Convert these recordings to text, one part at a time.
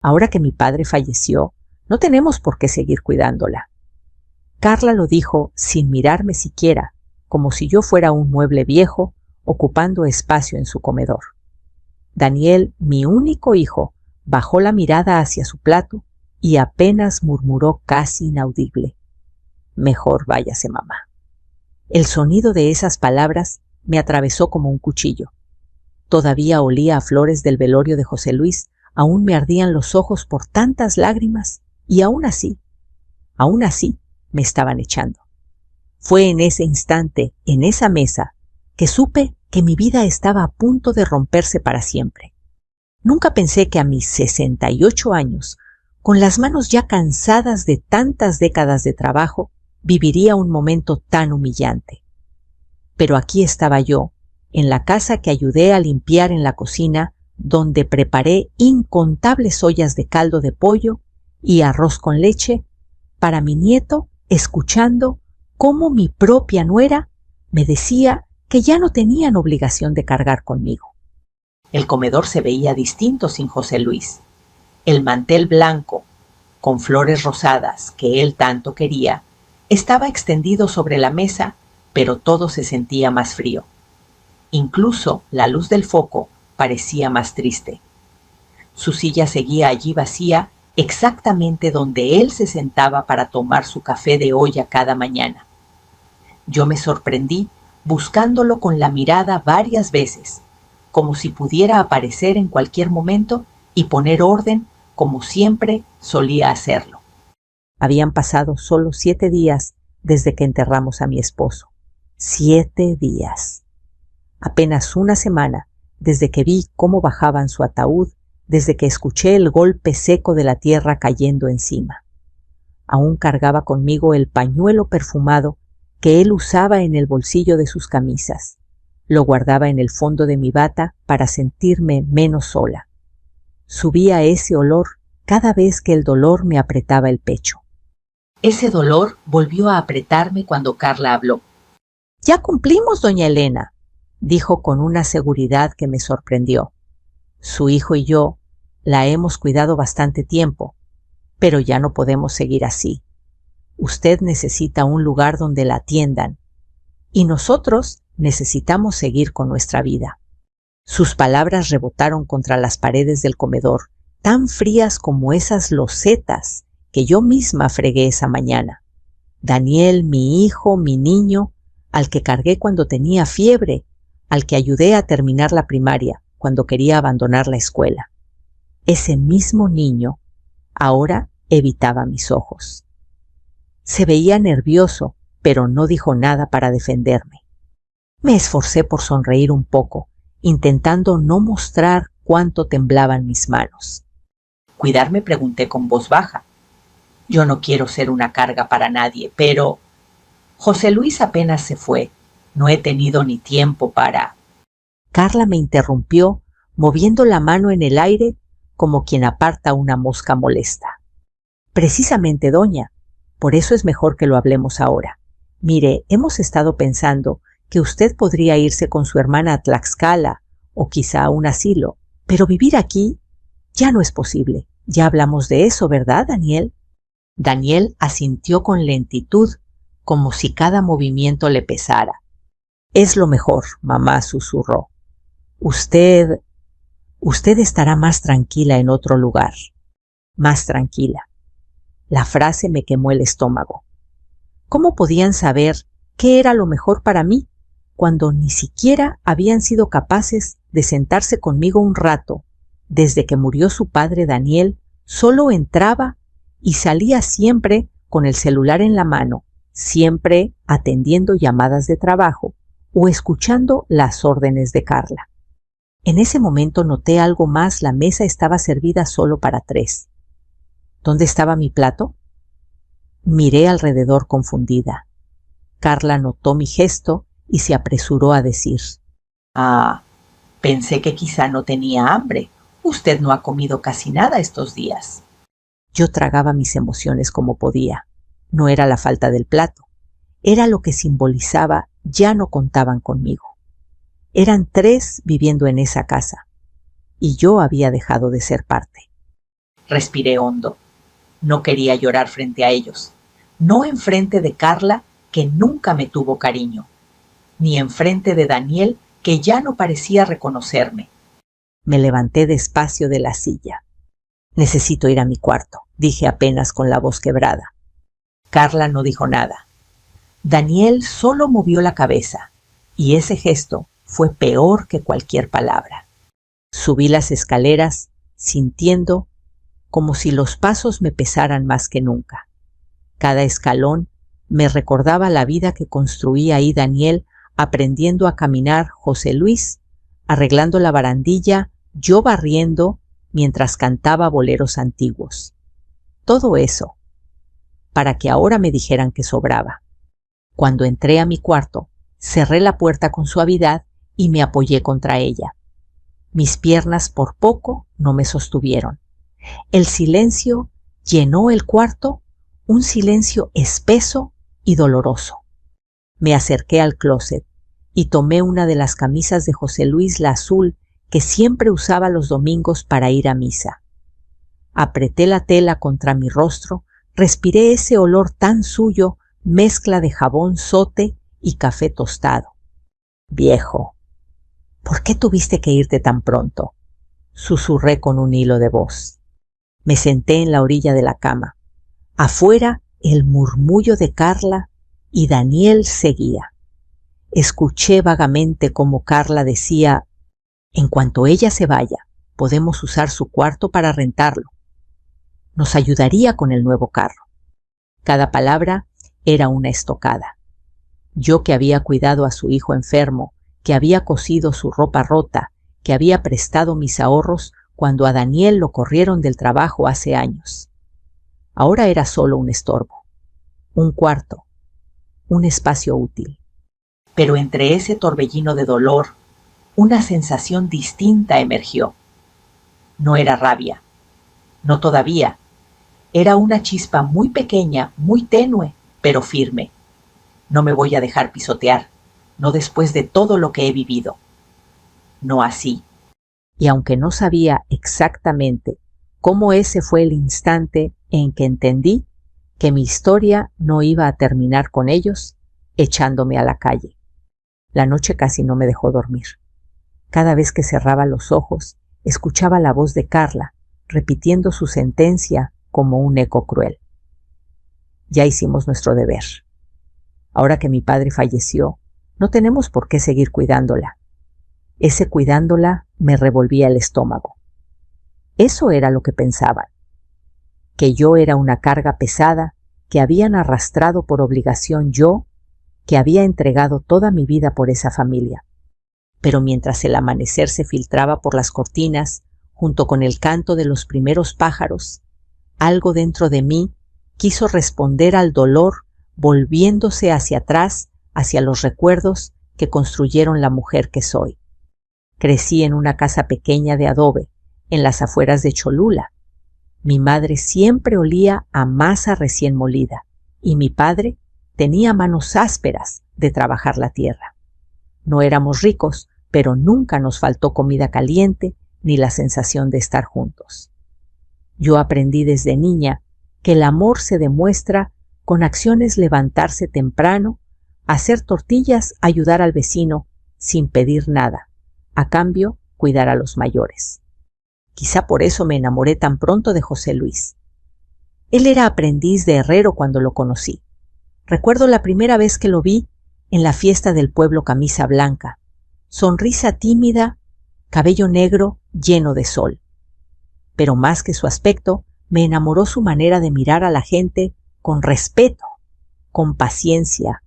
Ahora que mi padre falleció, no tenemos por qué seguir cuidándola. Carla lo dijo sin mirarme siquiera, como si yo fuera un mueble viejo ocupando espacio en su comedor. Daniel, mi único hijo, bajó la mirada hacia su plato y apenas murmuró casi inaudible: «Mejor váyase, mamá». El sonido de esas palabras me atravesó como un cuchillo. Todavía olía a flores del velorio de José Luis, aún me ardían los ojos por tantas lágrimas y aún así, me estaban echando. Fue en ese instante, en esa mesa, que supe que mi vida estaba a punto de romperse para siempre. Nunca pensé que a mis 68 años, con las manos ya cansadas de tantas décadas de trabajo, viviría un momento tan humillante. Pero aquí estaba yo, en la casa que ayudé a limpiar en la cocina, donde preparé incontables ollas de caldo de pollo y arroz con leche para mi nieto, escuchando cómo mi propia nuera me decía que ya no tenían obligación de cargar conmigo. El comedor se veía distinto sin José Luis. El mantel blanco, con flores rosadas que él tanto quería, estaba extendido sobre la mesa, pero todo se sentía más frío. Incluso la luz del foco parecía más triste. Su silla seguía allí vacía, exactamente donde él se sentaba para tomar su café de olla cada mañana. Yo me sorprendí buscándolo con la mirada varias veces, como si pudiera aparecer en cualquier momento y poner orden como siempre solía hacerlo. Habían pasado solo 7 días desde que enterramos a mi esposo. 7 días. Apenas una semana desde que vi cómo bajaban su ataúd, desde que escuché el golpe seco de la tierra cayendo encima. Aún cargaba conmigo el pañuelo perfumado que él usaba en el bolsillo de sus camisas. Lo guardaba en el fondo de mi bata para sentirme menos sola. Subía ese olor cada vez que el dolor me apretaba el pecho. Ese dolor volvió a apretarme cuando Carla habló. «Ya cumplimos, doña Elena», dijo con una seguridad que me sorprendió. «Su hijo y yo la hemos cuidado bastante tiempo, pero ya no podemos seguir así. Usted necesita un lugar donde la atiendan y nosotros necesitamos seguir con nuestra vida». Sus palabras rebotaron contra las paredes del comedor, tan frías como esas losetas que yo misma fregué esa mañana. Daniel, mi hijo, mi niño, al que cargué cuando tenía fiebre, al que ayudé a terminar la primaria cuando quería abandonar la escuela. Ese mismo niño ahora evitaba mis ojos. Se veía nervioso, pero no dijo nada para defenderme. Me esforcé por sonreír un poco, intentando no mostrar cuánto temblaban mis manos. «Cuidarme», pregunté con voz baja. «Yo no quiero ser una carga para nadie, pero José Luis apenas se fue. No he tenido ni tiempo para...». Carla me interrumpió, moviendo la mano en el aire como quien aparta una mosca molesta. «Precisamente, doña, por eso es mejor que lo hablemos ahora. Mire, hemos estado pensando que usted podría irse con su hermana a Tlaxcala o quizá a un asilo, pero vivir aquí ya no es posible. Ya hablamos de eso, ¿verdad, Daniel?» Daniel asintió con lentitud, como si cada movimiento le pesara. «Es lo mejor», mamá susurró. Usted estará más tranquila en otro lugar. Más tranquila». La frase me quemó el estómago. ¿Cómo podían saber qué era lo mejor para mí cuando ni siquiera habían sido capaces de sentarse conmigo un rato? Desde que murió su padre Daniel, solo entraba y salía siempre con el celular en la mano, siempre atendiendo llamadas de trabajo o escuchando las órdenes de Carla. En ese momento noté algo más. La mesa estaba servida solo para 3. ¿Dónde estaba mi plato? Miré alrededor confundida. Carla notó mi gesto y se apresuró a decir: «Ah, pensé que quizá no tenía hambre. Usted no ha comido casi nada estos días». Yo tragaba mis emociones como podía. No era la falta del plato. Era lo que simbolizaba ya no contaban conmigo. Eran 3 viviendo en esa casa y yo había dejado de ser parte. Respiré hondo. No quería llorar frente a ellos. No enfrente de Carla, que nunca me tuvo cariño. Ni enfrente de Daniel, que ya no parecía reconocerme. Me levanté despacio de la silla. Necesito ir a mi cuarto, dije apenas con la voz quebrada. Carla no dijo nada. Daniel solo movió la cabeza, y ese gesto fue peor que cualquier palabra. Subí las escaleras, sintiendo como si los pasos me pesaran más que nunca. Cada escalón me recordaba la vida que construía ahí Daniel, aprendiendo a caminar José Luis, arreglando la barandilla, yo barriendo mientras cantaba boleros antiguos. Todo eso, para que ahora me dijeran que sobraba. Cuando entré a mi cuarto, cerré la puerta con suavidad y me apoyé contra ella. Mis piernas por poco no me sostuvieron. El silencio llenó el cuarto, un silencio espeso y doloroso. Me acerqué al closet y tomé una de las camisas de José Luis, la azul, que siempre usaba los domingos para ir a misa. Apreté la tela contra mi rostro, respiré ese olor tan suyo, mezcla de jabón sote y café tostado. Viejo, ¿por qué tuviste que irte tan pronto?, susurré con un hilo de voz. Me senté en la orilla de la cama. Afuera, el murmullo de Carla y Daniel seguía. Escuché vagamente cómo Carla decía: en cuanto ella se vaya, podemos usar su cuarto para rentarlo. Nos ayudaría con el nuevo carro. Cada palabra era una estocada. Yo, que había cuidado a su hijo enfermo, que había cosido su ropa rota, que había prestado mis ahorros cuando a Daniel lo corrieron del trabajo hace años. Ahora era solo un estorbo, un cuarto, un espacio útil. Pero entre ese torbellino de dolor, una sensación distinta emergió. No era rabia, no todavía. Era una chispa muy pequeña, muy tenue, pero firme. No me voy a dejar pisotear, no después de todo lo que he vivido. No así. Y aunque no sabía exactamente cómo ese fue el instante en que entendí que mi historia no iba a terminar con ellos echándome a la calle. La noche casi no me dejó dormir. Cada vez que cerraba los ojos, escuchaba la voz de Carla, repitiendo su sentencia como un eco cruel. Ya hicimos nuestro deber. Ahora que mi padre falleció, no tenemos por qué seguir cuidándola. Ese cuidándola me revolvía el estómago. Eso era lo que pensaban, que yo era una carga pesada que habían arrastrado por obligación yo, que había entregado toda mi vida por esa familia. Pero mientras el amanecer se filtraba por las cortinas, junto con el canto de los primeros pájaros, algo dentro de mí quiso responder al dolor, volviéndose hacia atrás, hacia los recuerdos que construyeron la mujer que soy. Crecí en una casa pequeña de adobe, en las afueras de Cholula. Mi madre siempre olía a masa recién molida, y mi padre tenía manos ásperas de trabajar la tierra. No éramos ricos, pero nunca nos faltó comida caliente ni la sensación de estar juntos. Yo aprendí desde niña que el amor se demuestra con acciones: levantarse temprano, hacer tortillas, ayudar al vecino sin pedir nada, a cambio cuidar a los mayores. Quizá por eso me enamoré tan pronto de José Luis. Él era aprendiz de herrero cuando lo conocí. Recuerdo la primera vez que lo vi en la fiesta del pueblo, camisa blanca, sonrisa tímida, cabello negro lleno de sol. Pero más que su aspecto, me enamoró su manera de mirar a la gente con respeto, con paciencia,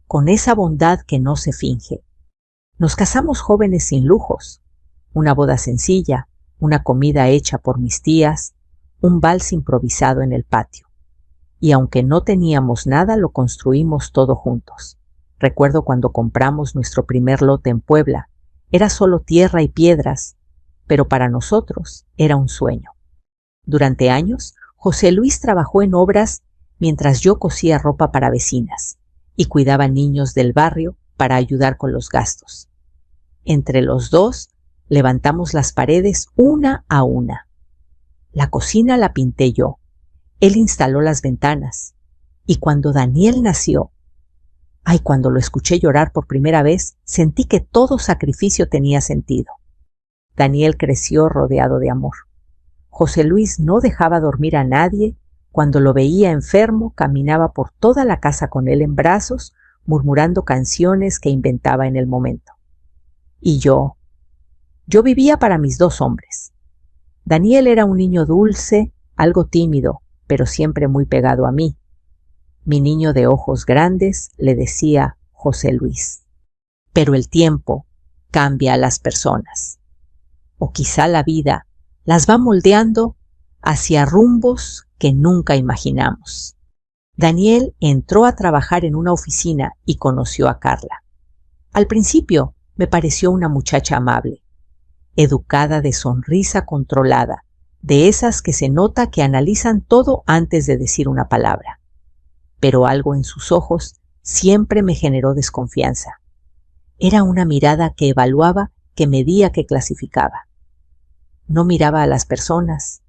con esa bondad que no se finge. Nos casamos jóvenes sin lujos, una boda sencilla, una comida hecha por mis tías, un vals improvisado en el patio. Y aunque no teníamos nada, lo construimos todo juntos. Recuerdo cuando compramos nuestro primer lote en Puebla. Era solo tierra y piedras, pero para nosotros era un sueño. Durante años, José Luis trabajó en obras mientras yo cosía ropa para vecinas y cuidaba niños del barrio para ayudar con los gastos. Entre los dos, levantamos las paredes una a una. La cocina la pinté yo. Él instaló las ventanas. Y cuando Daniel nació, cuando lo escuché llorar por primera vez, sentí que todo sacrificio tenía sentido. Daniel creció rodeado de amor. José Luis no dejaba dormir a nadie. Cuando lo veía enfermo, caminaba por toda la casa con él en brazos, murmurando canciones que inventaba en el momento. Y yo vivía para mis dos hombres. Daniel era un niño dulce, algo tímido, pero siempre muy pegado a mí. Mi niño de ojos grandes, le decía José Luis. Pero el tiempo cambia a las personas. O quizá la vida las va moldeando hacia rumbos que nunca imaginamos. Daniel entró a trabajar en una oficina y conoció a Carla. Al principio me pareció una muchacha amable, educada, de sonrisa controlada, de esas que se nota que analizan todo antes de decir una palabra. Pero algo en sus ojos siempre me generó desconfianza. Era una mirada que evaluaba, que medía, que clasificaba. No miraba a las personas,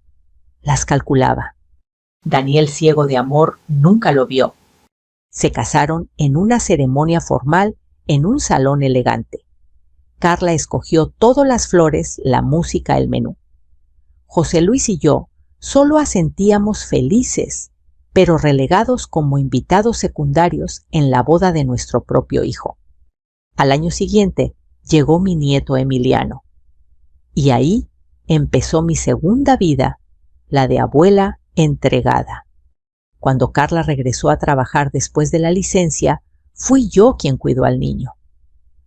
las calculaba. Daniel, ciego de amor, nunca lo vio. Se casaron en una ceremonia formal en un salón elegante. Carla escogió todas las flores, la música, el menú. José Luis y yo solo asentíamos felices, pero relegados como invitados secundarios en la boda de nuestro propio hijo. Al año siguiente llegó mi nieto Emiliano. Y ahí empezó mi segunda vida, la de abuela entregada. Cuando Carla regresó a trabajar después de la licencia, fui yo quien cuidó al niño.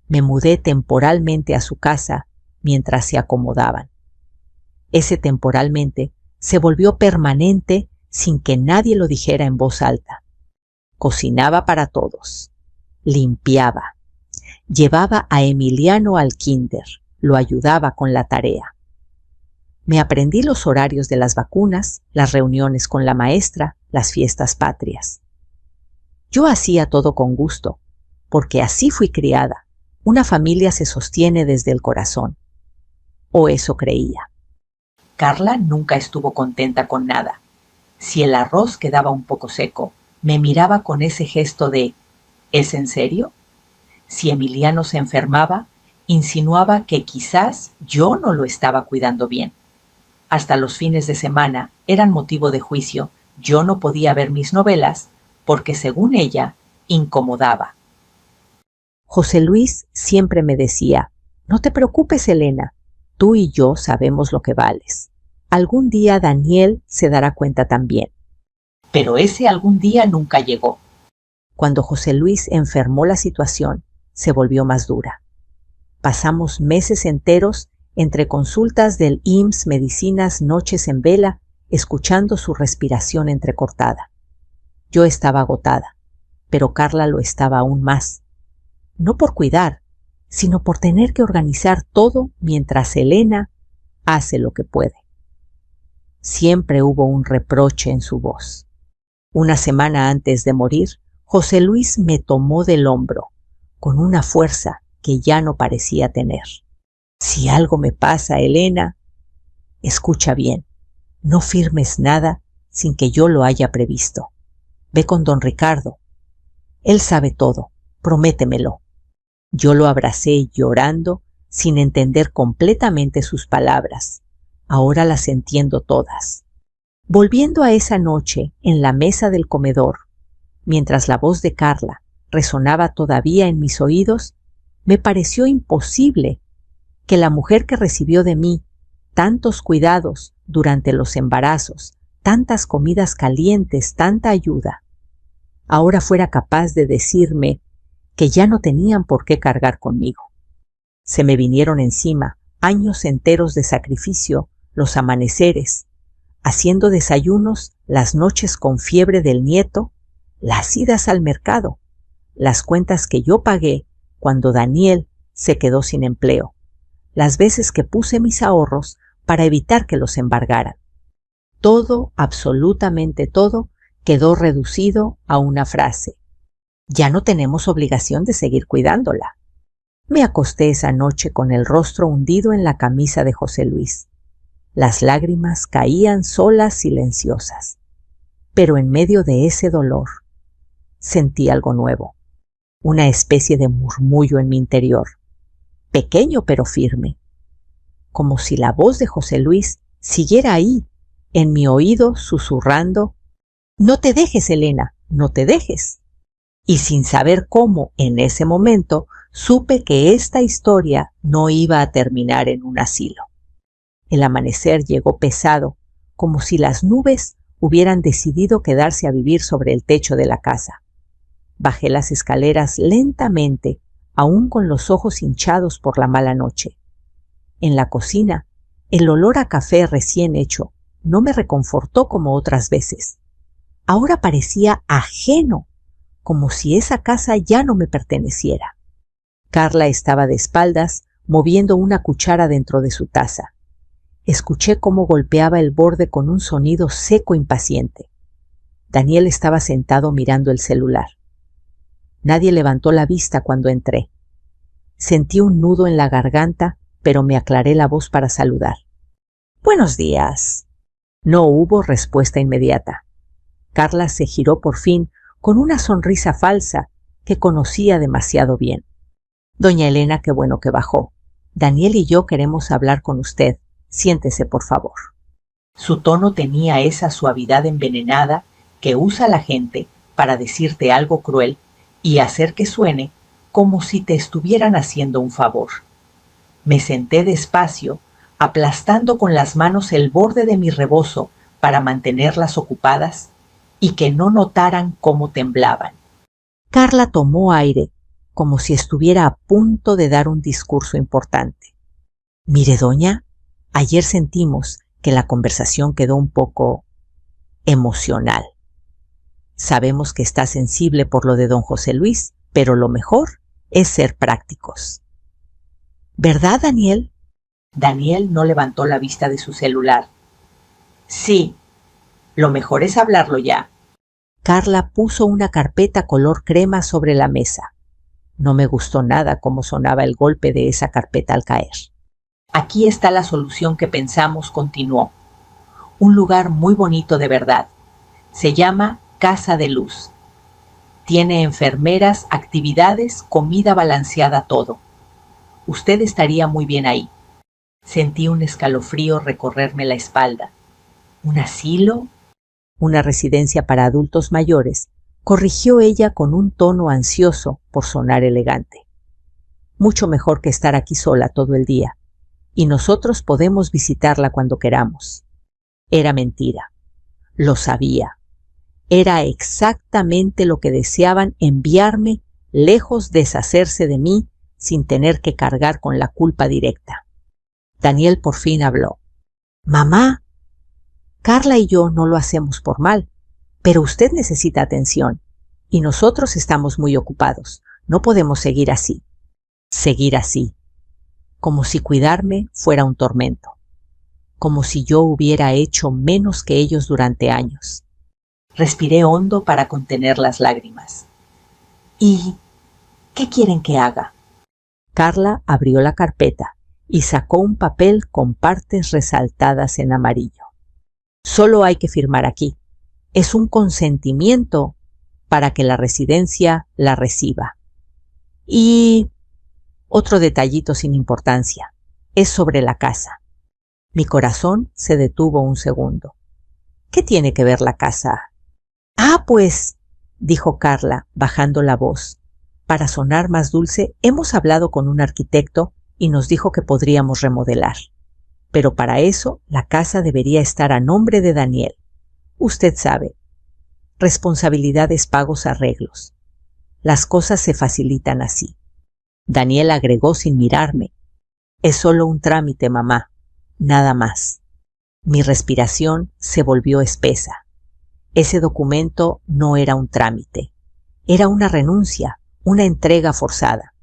Me mudé temporalmente a su casa mientras se acomodaban. Ese temporalmente se volvió permanente sin que nadie lo dijera en voz alta. Cocinaba para todos, limpiaba, llevaba a Emiliano al kinder, lo ayudaba con la tarea. Me aprendí los horarios de las vacunas, las reuniones con la maestra, las fiestas patrias. Yo hacía todo con gusto, porque así fui criada. Una familia se sostiene desde el corazón. O eso creía. Carla nunca estuvo contenta con nada. Si el arroz quedaba un poco seco, me miraba con ese gesto de ¿es en serio? Si Emiliano se enfermaba, insinuaba que quizás yo no lo estaba cuidando bien. Hasta los fines de semana eran motivo de juicio. Yo no podía ver mis novelas porque, según ella, incomodaba. José Luis siempre me decía, no te preocupes, Elena, tú y yo sabemos lo que vales. Algún día Daniel se dará cuenta también. Pero ese algún día nunca llegó. Cuando José Luis enfermó, la situación se volvió más dura. Pasamos meses enteros entre consultas del IMSS, medicinas, noches en vela, escuchando su respiración entrecortada. Yo estaba agotada, pero Carla lo estaba aún más. No por cuidar, sino por tener que organizar todo mientras Elena hace lo que puede. Siempre hubo un reproche en su voz. Una semana antes de morir, José Luis me tomó del hombro, con una fuerza que ya no parecía tener. Si algo me pasa, Elena, escucha bien, no firmes nada sin que yo lo haya previsto. Ve con don Ricardo. Él sabe todo, prométemelo. Yo lo abracé llorando, sin entender completamente sus palabras. Ahora las entiendo todas. Volviendo a esa noche en la mesa del comedor, mientras la voz de Carla resonaba todavía en mis oídos, me pareció imposible que la mujer que recibió de mí tantos cuidados durante los embarazos, tantas comidas calientes, tanta ayuda, ahora fuera capaz de decirme que ya no tenían por qué cargar conmigo. Se me vinieron encima años enteros de sacrificio, los amaneceres, haciendo desayunos, las noches con fiebre del nieto, las idas al mercado, las cuentas que yo pagué cuando Daniel se quedó sin empleo, las veces que puse mis ahorros para evitar que los embargaran. Todo, absolutamente todo, quedó reducido a una frase. Ya no tenemos obligación de seguir cuidándola. Me acosté esa noche con el rostro hundido en la camisa de José Luis. Las lágrimas caían solas, silenciosas. Pero en medio de ese dolor, sentí algo nuevo, una especie de murmullo en mi interior, pequeño pero firme, como si la voz de José Luis siguiera ahí, en mi oído, susurrando: «No te dejes, Elena, no te dejes». Y sin saber cómo, en ese momento, supe que esta historia no iba a terminar en un asilo. El amanecer llegó pesado, como si las nubes hubieran decidido quedarse a vivir sobre el techo de la casa. Bajé las escaleras lentamente, aún con los ojos hinchados por la mala noche. En la cocina, el olor a café recién hecho no me reconfortó como otras veces. Ahora parecía ajeno, como si esa casa ya no me perteneciera. Carla estaba de espaldas, moviendo una cuchara dentro de su taza. Escuché cómo golpeaba el borde con un sonido seco impaciente. Daniel estaba sentado mirando el celular. Nadie levantó la vista cuando entré. Sentí un nudo en la garganta, pero me aclaré la voz para saludar. «Buenos días». No hubo respuesta inmediata. Carla se giró por fin con una sonrisa falsa que conocía demasiado bien. «Doña Elena, qué bueno que bajó. Daniel y yo queremos hablar con usted. Siéntese, por favor». Su tono tenía esa suavidad envenenada que usa la gente para decirte algo cruel y hacer que suene como si te estuvieran haciendo un favor. Me senté despacio, aplastando con las manos el borde de mi rebozo para mantenerlas ocupadas y que no notaran cómo temblaban. Carla tomó aire, como si estuviera a punto de dar un discurso importante. «Mire, doña, ayer sentimos que la conversación quedó un poco emocional. Sabemos que está sensible por lo de don José Luis, pero lo mejor es ser prácticos». «¿Verdad, Daniel?» Daniel no levantó la vista de su celular. «Sí, lo mejor es hablarlo ya». Carla puso una carpeta color crema sobre la mesa. No me gustó nada cómo sonaba el golpe de esa carpeta al caer. «Aquí está la solución que pensamos», continuó. «Un lugar muy bonito de verdad. Se llama Casa de Luz. Tiene enfermeras, actividades, comida balanceada, todo. Usted estaría muy bien ahí». Sentí un escalofrío recorrerme la espalda. «¿Un asilo? ¿Una residencia para adultos mayores?», corrigió ella con un tono ansioso por sonar elegante. «Mucho mejor que estar aquí sola todo el día. Y nosotros podemos visitarla cuando queramos». Era mentira. Lo sabía. Era exactamente lo que deseaban enviarme, lejos de deshacerse de mí sin tener que cargar con la culpa directa. Daniel por fin habló. «Mamá, Carla y yo no lo hacemos por mal, pero usted necesita atención y nosotros estamos muy ocupados. No podemos seguir así». Seguir así. Como si cuidarme fuera un tormento. Como si yo hubiera hecho menos que ellos durante años. Respiré hondo para contener las lágrimas. «¿Y qué quieren que haga?» Carla abrió la carpeta y sacó un papel con partes resaltadas en amarillo. «Solo hay que firmar aquí. Es un consentimiento para que la residencia la reciba. Y otro detallito sin importancia. Es sobre la casa». Mi corazón se detuvo un segundo. «¿Qué tiene que ver la casa?» «Ah, pues», dijo Carla, bajando la voz. Para sonar más dulce, hemos hablado con un arquitecto y nos dijo que podríamos remodelar. Pero para eso la casa debería estar a nombre de Daniel. Usted sabe. Responsabilidades, pagos, arreglos. Las cosas se facilitan así». Daniel agregó sin mirarme. «Es solo un trámite, mamá. Nada más». Mi respiración se volvió espesa. Ese documento no era un trámite. Era una renuncia, una entrega forzada.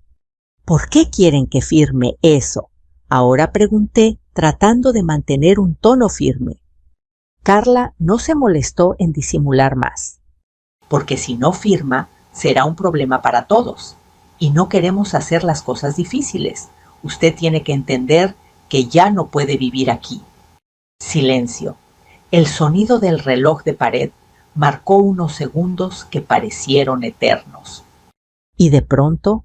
«¿Por qué quieren que firme eso?», ahora pregunté, tratando de mantener un tono firme. Carla no se molestó en disimular más. «Porque si no firma, será un problema para todos. Y no queremos hacer las cosas difíciles. Usted tiene que entender que ya no puede vivir aquí». Silencio. El sonido del reloj de pared marcó unos segundos que parecieron eternos. Y de pronto,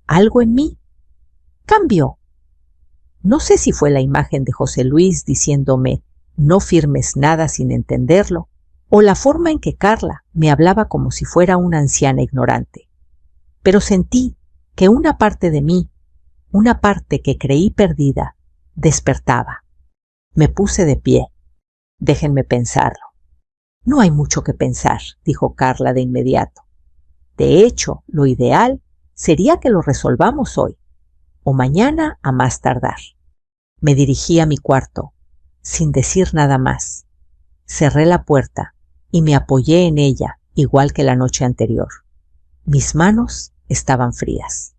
algo en mí cambió. No sé si fue la imagen de José Luis diciéndome no firmes nada sin entenderlo, o la forma en que Carla me hablaba como si fuera una anciana ignorante. Pero sentí que una parte de mí, una parte que creí perdida, despertaba. Me puse de pie. Déjenme pensarlo. No hay mucho que pensar, dijo Carla de inmediato. De hecho, lo ideal sería que lo resolvamos hoy, o mañana a más tardar. Me dirigí a mi cuarto, sin decir nada más. Cerré la puerta y me apoyé en ella, igual que la noche anterior. Mis manos estaban frías.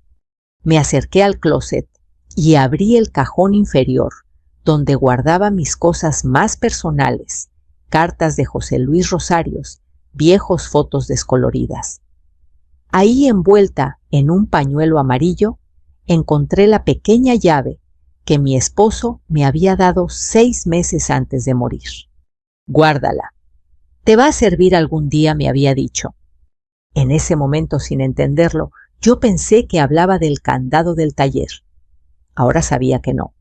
Me acerqué al closet y abrí el cajón inferior, donde guardaba mis cosas más personales, cartas de José Luis Rosarios, viejos fotos descoloridas. Ahí, envuelta en un pañuelo amarillo, encontré la pequeña llave que mi esposo me había dado 6 meses antes de morir. Guárdala. Te va a servir algún día, me había dicho. En ese momento, sin entenderlo, yo pensé que hablaba del candado del taller. Ahora sabía que no.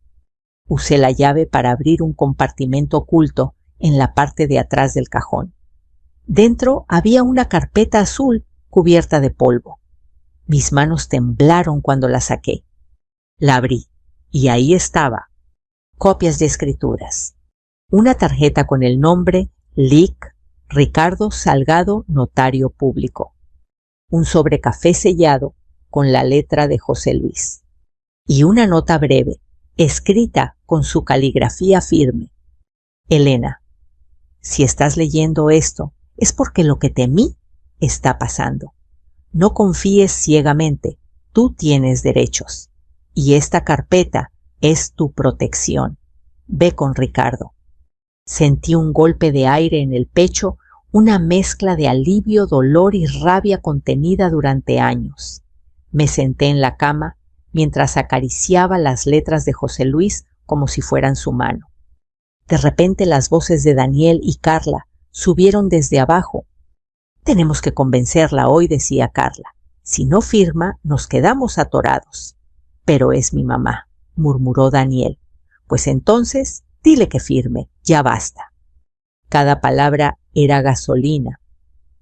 Usé la llave para abrir un compartimento oculto en la parte de atrás del cajón. Dentro había una carpeta azul cubierta de polvo. Mis manos temblaron cuando la saqué. La abrí y ahí estaba. Copias de escrituras. Una tarjeta con el nombre Lic. Ricardo Salgado, notario público. Un sobre café sellado con la letra de José Luis. Y una nota breve, escrita con su caligrafía firme. Elena, si estás leyendo esto, es porque lo que temí está pasando. No confíes ciegamente, tú tienes derechos. Y esta carpeta es tu protección. Ve con Ricardo. Sentí un golpe de aire en el pecho, una mezcla de alivio, dolor y rabia contenida durante años. Me senté en la cama mientras acariciaba las letras de José Luis como si fueran su mano. De repente las voces de Daniel y Carla subieron desde abajo. Tenemos que convencerla hoy, decía Carla. Si no firma, nos quedamos atorados. Pero es mi mamá, murmuró Daniel. Pues entonces, dile que firme, ya basta. Cada palabra era gasolina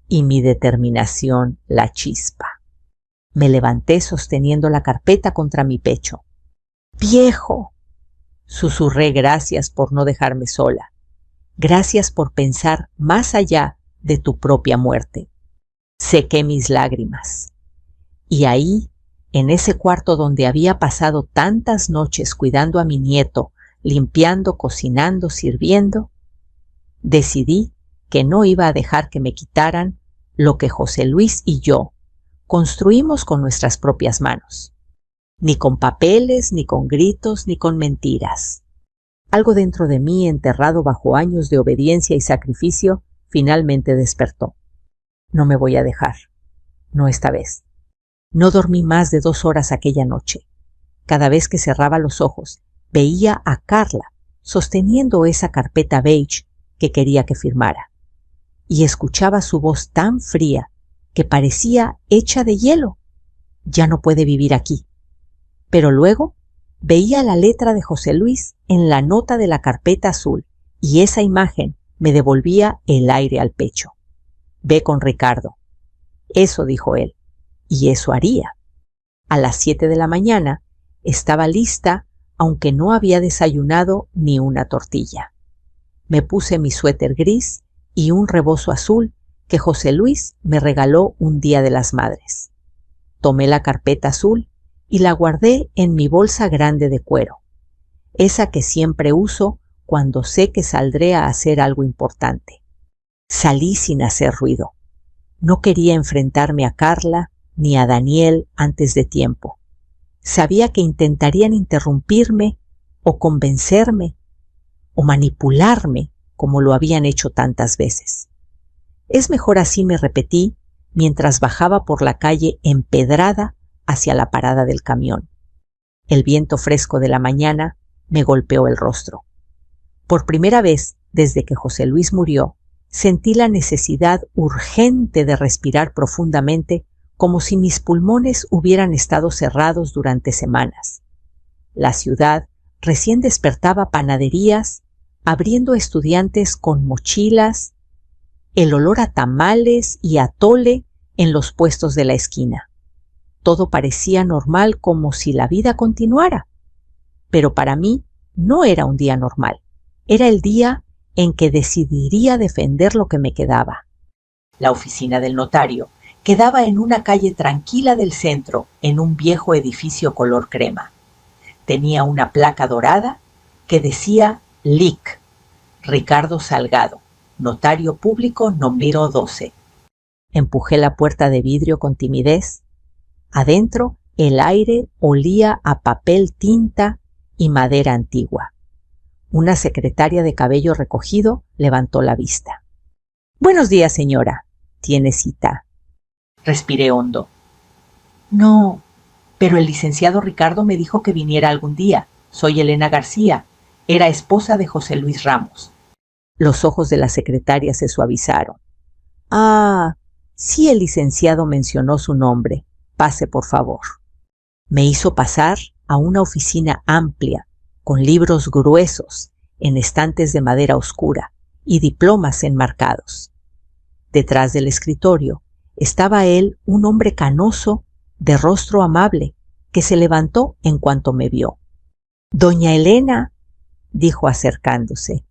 y mi determinación la chispa. Me levanté sosteniendo la carpeta contra mi pecho. ¡Viejo!, susurré, gracias por no dejarme sola. Gracias por pensar más allá de tu propia muerte. Sequé mis lágrimas. Y ahí, en ese cuarto donde había pasado tantas noches cuidando a mi nieto, limpiando, cocinando, sirviendo, decidí que no iba a dejar que me quitaran lo que José Luis y yo construimos con nuestras propias manos. Ni con papeles, ni con gritos, ni con mentiras. Algo dentro de mí, enterrado bajo años de obediencia y sacrificio, finalmente despertó. No me voy a dejar. No esta vez. No dormí más de 2 horas aquella noche. Cada vez que cerraba los ojos, veía a Carla sosteniendo esa carpeta beige que quería que firmara. Y escuchaba su voz tan fría que parecía hecha de hielo. Ya no puede vivir aquí. Pero luego veía la letra de José Luis en la nota de la carpeta azul y esa imagen me devolvía el aire al pecho. Ve con Ricardo. Eso dijo él, y eso haría. A las 7 de la mañana estaba lista, aunque no había desayunado ni una tortilla. Me puse mi suéter gris y un rebozo azul que José Luis me regaló un día de las madres. Tomé la carpeta azul y la guardé en mi bolsa grande de cuero, esa que siempre uso cuando sé que saldré a hacer algo importante. Salí sin hacer ruido. No quería enfrentarme a Carla ni a Daniel antes de tiempo. Sabía que intentarían interrumpirme o convencerme o manipularme como lo habían hecho tantas veces. Es mejor así, me repetí mientras bajaba por la calle empedrada hacia la parada del camión. El viento fresco de la mañana me golpeó el rostro. Por primera vez desde que José Luis murió, sentí la necesidad urgente de respirar profundamente, como si mis pulmones hubieran estado cerrados durante semanas. La ciudad recién despertaba panaderías, abriendo estudiantes con mochilas, el olor a tamales y atole en los puestos de la esquina. Todo parecía normal, como si la vida continuara. Pero para mí no era un día normal. Era el día en que decidiría defender lo que me quedaba. La oficina del notario quedaba en una calle tranquila del centro, en un viejo edificio color crema. Tenía una placa dorada que decía LIC, Ricardo Salgado, notario público número 12. Empujé la puerta de vidrio con timidez. Adentro, el aire olía a papel, tinta y madera antigua. Una secretaria de cabello recogido levantó la vista. «Buenos días, señora. ¿Tiene cita?» Respiré hondo. «No, pero el licenciado Ricardo me dijo que viniera algún día. Soy Elena García. Era esposa de José Luis Ramos». Los ojos de la secretaria se suavizaron. «Ah, sí, el licenciado mencionó su nombre. Pase, por favor». Me hizo pasar a una oficina amplia, con libros gruesos en estantes de madera oscura y diplomas enmarcados. Detrás del escritorio estaba él, un hombre canoso, de rostro amable, que se levantó en cuanto me vio. «Doña Elena», dijo acercándose.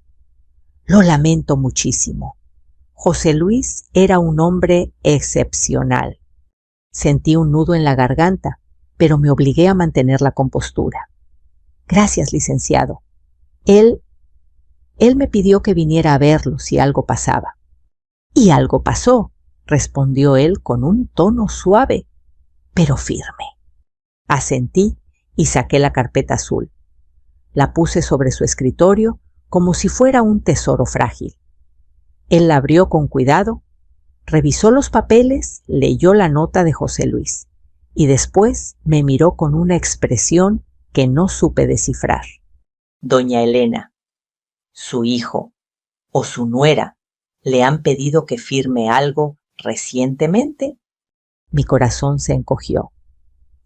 «Lo lamento muchísimo. José Luis era un hombre excepcional». Sentí un nudo en la garganta, pero me obligué a mantener la compostura. «Gracias, licenciado. Él me pidió que viniera a verlo si algo pasaba». «Y algo pasó», respondió él con un tono suave, pero firme. Asentí y saqué la carpeta azul. La puse sobre su escritorio como si fuera un tesoro frágil. Él la abrió con cuidado, revisó los papeles, leyó la nota de José Luis y después me miró con una expresión que no supe descifrar. «Doña Elena, su hijo o su nuera le han pedido que firme algo recientemente». Mi corazón se encogió.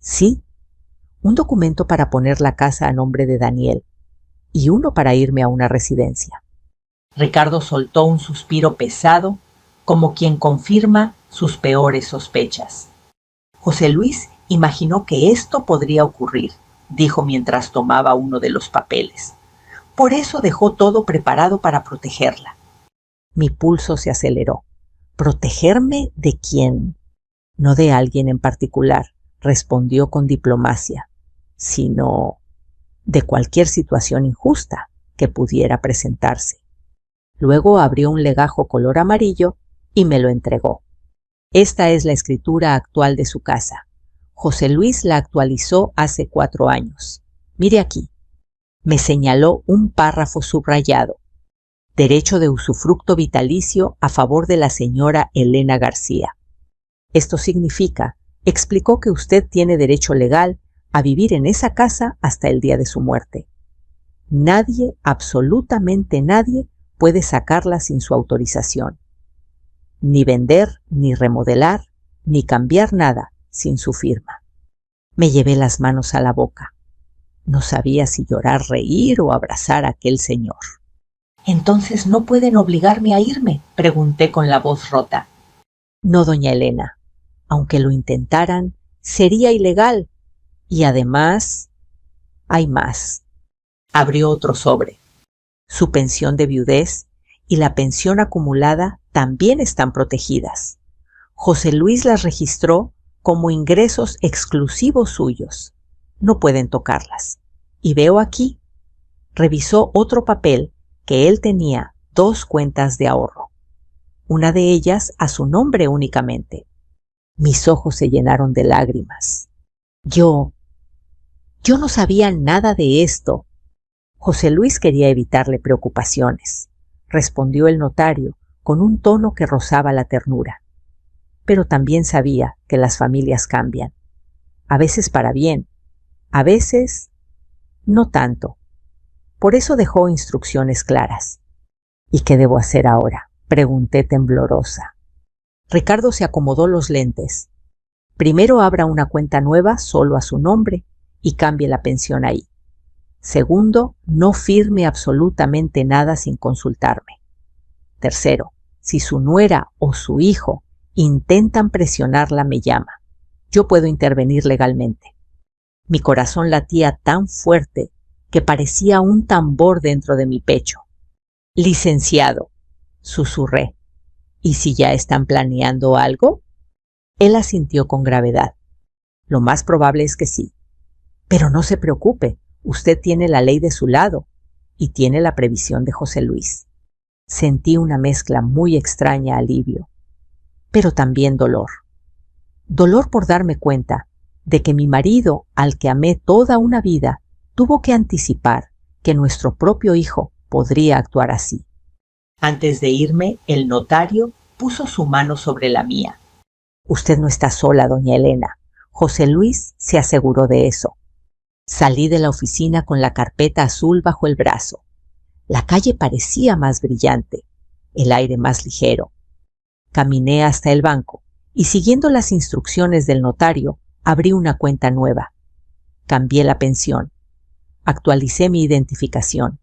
«Sí, un documento para poner la casa a nombre de Daniel y uno para irme a una residencia». Ricardo soltó un suspiro pesado, como quien confirma sus peores sospechas. «José Luis imaginó que esto podría ocurrir», dijo mientras tomaba uno de los papeles. «Por eso dejó todo preparado para protegerla». Mi pulso se aceleró. «¿Protegerme de quién?» «No de alguien en particular», respondió con diplomacia, «sino de cualquier situación injusta que pudiera presentarse». Luego abrió un legajo color amarillo y me lo entregó. «Esta es la escritura actual de su casa. José Luis la actualizó hace 4 años. Mire aquí». Me señaló un párrafo subrayado. «Derecho de usufructo vitalicio a favor de la señora Elena García. Esto significa», explicó, «que usted tiene derecho legal a vivir en esa casa hasta el día de su muerte. Nadie, absolutamente nadie, puede sacarla sin su autorización. Ni vender, ni remodelar, ni cambiar nada sin su firma». Me llevé las manos a la boca. No sabía si llorar, reír o abrazar a aquel señor. «¿Entonces no pueden obligarme a irme?», pregunté con la voz rota. «No, doña Elena. Aunque lo intentaran, sería ilegal. Y además, hay más». Abrió otro sobre. «Su pensión de viudez y la pensión acumulada también están protegidas. José Luis las registró como ingresos exclusivos suyos. No pueden tocarlas. Y veo aquí». Revisó otro papel que él tenía 2 cuentas de ahorro. Una de ellas a su nombre únicamente. Mis ojos se llenaron de lágrimas. Yo no sabía nada de esto. José Luis quería evitarle preocupaciones, respondió el notario con un tono que rozaba la ternura. Pero también sabía que las familias cambian. A veces para bien, a veces no tanto. Por eso dejó instrucciones claras. ¿Y qué debo hacer ahora?, pregunté temblorosa. Ricardo se acomodó los lentes. Primero abra una cuenta nueva solo a su nombre y cambie la pensión ahí. Segundo, no firme absolutamente nada sin consultarme. Tercero, si su nuera o su hijo intentan presionarla, me llama. Yo puedo intervenir legalmente. Mi corazón latía tan fuerte que parecía un tambor dentro de mi pecho. Licenciado, susurré. ¿Y si ya están planeando algo? Él asintió con gravedad. Lo más probable es que sí. Pero no se preocupe, usted tiene la ley de su lado y tiene la previsión de José Luis. Sentí una mezcla muy extraña, alivio, pero también dolor. Dolor por darme cuenta de que mi marido, al que amé toda una vida, tuvo que anticipar que nuestro propio hijo podría actuar así. Antes de irme, el notario puso su mano sobre la mía. Usted no está sola, doña Elena. José Luis se aseguró de eso. Salí de la oficina con la carpeta azul bajo el brazo. La calle parecía más brillante, el aire más ligero. Caminé hasta el banco y, siguiendo las instrucciones del notario, abrí una cuenta nueva. Cambié la pensión. Actualicé mi identificación.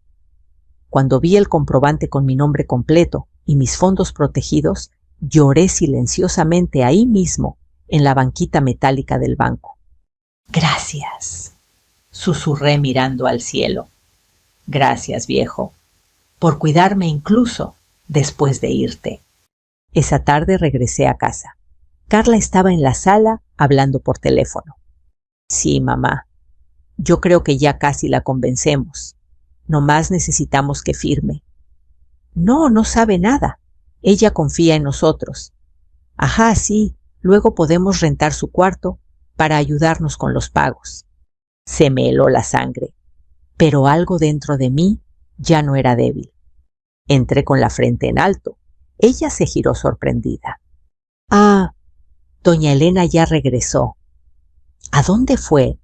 Cuando vi el comprobante con mi nombre completo y mis fondos protegidos, lloré silenciosamente ahí mismo, en la banquita metálica del banco. Gracias, susurré mirando al cielo. Gracias, viejo, por cuidarme incluso después de irte. Esa tarde regresé a casa. Carla estaba en la sala hablando por teléfono. Sí, mamá, yo creo que ya casi la convencemos. Nomás necesitamos que firme. No sabe nada. Ella confía en nosotros. Ajá, sí, luego podemos rentar su cuarto para ayudarnos con los pagos. Se me heló la sangre, pero algo dentro de mí ya no era débil. Entré con la frente en alto. Ella se giró sorprendida. Ah, doña Elena ya regresó. ¿A dónde fue?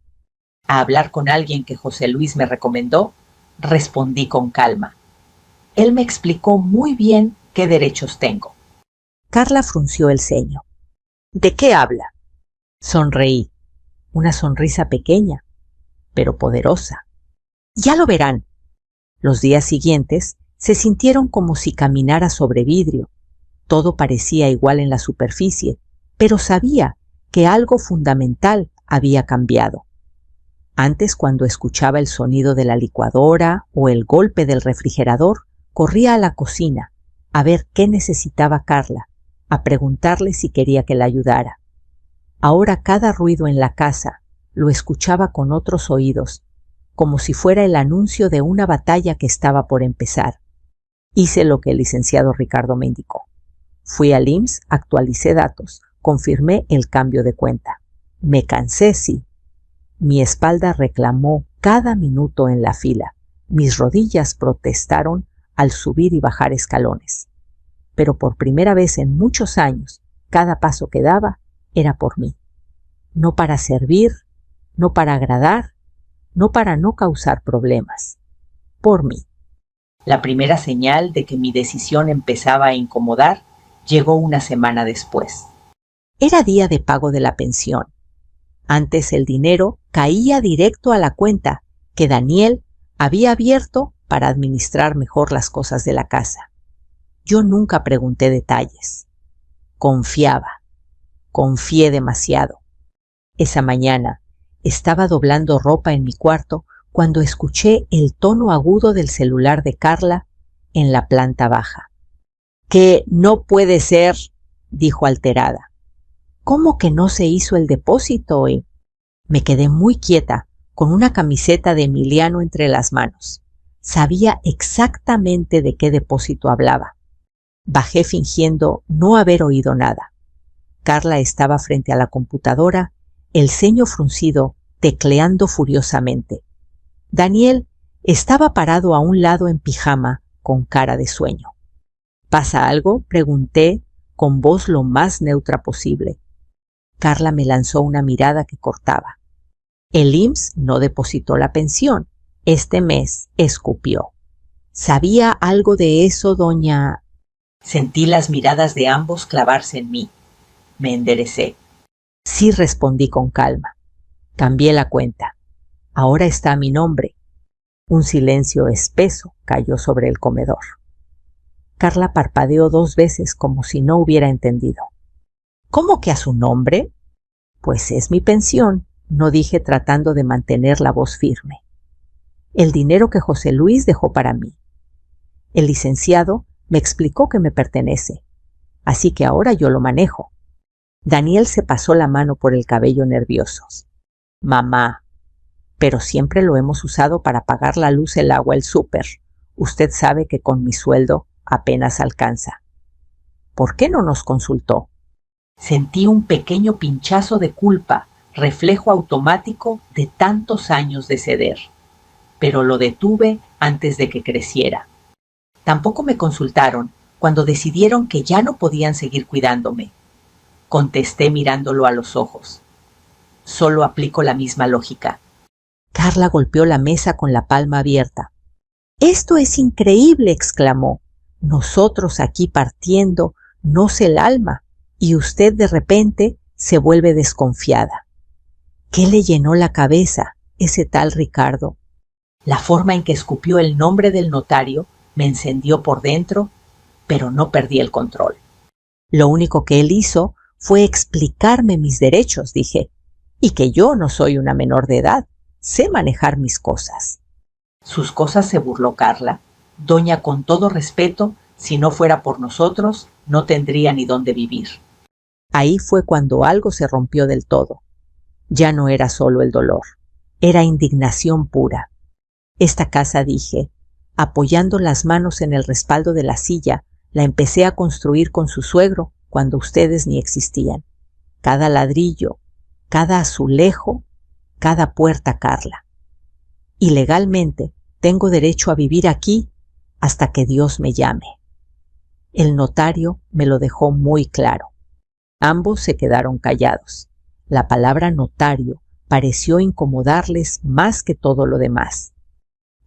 A hablar con alguien que José Luis me recomendó, respondí con calma. Él me explicó muy bien qué derechos tengo. Carla frunció el ceño. ¿De qué habla? Sonreí. Una sonrisa pequeña, pero poderosa. Ya lo verán. Los días siguientes se sintieron como si caminara sobre vidrio. Todo parecía igual en la superficie, pero sabía que algo fundamental había cambiado. Antes, cuando escuchaba el sonido de la licuadora o el golpe del refrigerador, corría a la cocina a ver qué necesitaba Carla, a preguntarle si quería que la ayudara. Ahora cada ruido en la casa lo escuchaba con otros oídos, como si fuera el anuncio de una batalla que estaba por empezar. Hice lo que el licenciado Ricardo me indicó. Fui al IMSS, actualicé datos, confirmé el cambio de cuenta. Me cansé, sí. Mi espalda reclamó cada minuto en la fila. Mis rodillas protestaron al subir y bajar escalones. Pero por primera vez en muchos años, cada paso que daba era por mí. No para servir, no para agradar, no para no causar problemas. Por mí. La primera señal de que mi decisión empezaba a incomodar llegó una semana después. Era día de pago de la pensión. Antes el dinero caía directo a la cuenta que Daniel había abierto para administrar mejor las cosas de la casa. Yo nunca pregunté detalles. Confié demasiado. Esa mañana estaba doblando ropa en mi cuarto cuando escuché el tono agudo del celular de Carla en la planta baja. «¡Que no puede ser!», dijo alterada. «¿Cómo que no se hizo el depósito hoy?». Me quedé muy quieta, con una camiseta de Emiliano entre las manos. Sabía exactamente de qué depósito hablaba. Bajé fingiendo no haber oído nada. Carla estaba frente a la computadora, el ceño fruncido, tecleando furiosamente. Daniel estaba parado a un lado en pijama, con cara de sueño. ¿Pasa algo?, pregunté, con voz lo más neutra posible. Carla me lanzó una mirada que cortaba. El IMSS no depositó la pensión Este mes escupió. ¿Sabía algo de eso, doña? Sentí las miradas de ambos clavarse en mí. Me enderecé. Sí, respondí con calma. Cambié la cuenta. Ahora está a mi nombre. Un silencio espeso cayó sobre el comedor. Carla parpadeó 2 veces como si no hubiera entendido. ¿Cómo que a su nombre? Pues es mi pensión, no dije tratando de mantener la voz firme. El dinero que José Luis dejó para mí. El licenciado me explicó que me pertenece, así que ahora yo lo manejo. Daniel se pasó la mano por el cabello nerviosos. Mamá, pero siempre lo hemos usado para pagar la luz, el agua, el súper. Usted sabe que con mi sueldo apenas alcanza. ¿Por qué no nos consultó? Sentí un pequeño pinchazo de culpa, reflejo automático de tantos años de ceder, pero lo detuve antes de que creciera. Tampoco me consultaron cuando decidieron que ya no podían seguir cuidándome. Contesté mirándolo a los ojos. Solo aplico la misma lógica. Carla golpeó la mesa con la palma abierta. «¡Esto es increíble!», exclamó. «Nosotros aquí partiendo, nos el alma, y usted de repente se vuelve desconfiada». ¿Qué le llenó la cabeza ese tal Ricardo? La forma en que escupió el nombre del notario me encendió por dentro, pero no perdí el control. Lo único que él hizo fue explicarme mis derechos, dije, y que yo no soy una menor de edad, sé manejar mis cosas. Sus cosas, se burló Carla. Doña, con todo respeto, si no fuera por nosotros, no tendría ni dónde vivir. Ahí fue cuando algo se rompió del todo. Ya no era solo el dolor, era indignación pura. Esta casa, dije, apoyando las manos en el respaldo de la silla, la empecé a construir con su suegro cuando ustedes ni existían. Cada ladrillo, cada azulejo, cada puerta, Carla. Y legalmente tengo derecho a vivir aquí hasta que Dios me llame. El notario me lo dejó muy claro. Ambos se quedaron callados. La palabra notario pareció incomodarles más que todo lo demás.